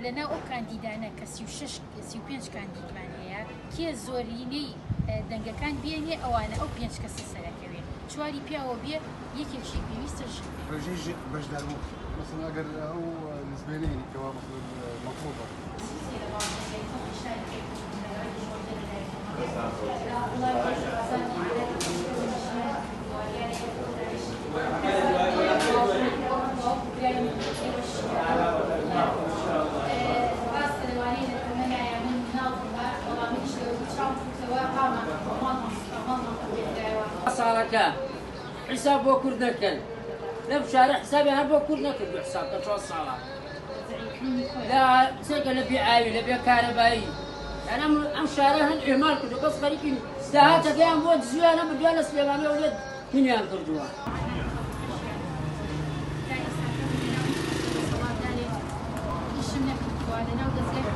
لەناو ئەو کاندیدانە کە 35 کاندیدمان هەیە کێ زۆرینەی دەنگەکان بێنێ ئەوانە ئەو 5 کەسە سەرەکەوێ چواری پیاوە بێ یەکێکی پێویستش ڕێژەی بەشداربوو مثلا ئەگەر ئەو نسبێنەی کەوا مثلا مەطلوبە صارەکە حساب بۆ کورد نەکەن لەم شارە حسابی هەر بۆ کورد نەکرد حساب کە 4 ساڵە لا چێکە لە بێئاوی لە بێ کارەبایی یعنی ئەم شارە هەن ئێمال کردو بەس خەریکی داهاتەکەیان بۆ زویانە بردووە لە سلێمانی و لێت هینیان کردووە ئیشم نەکردووە لەناو دەستگای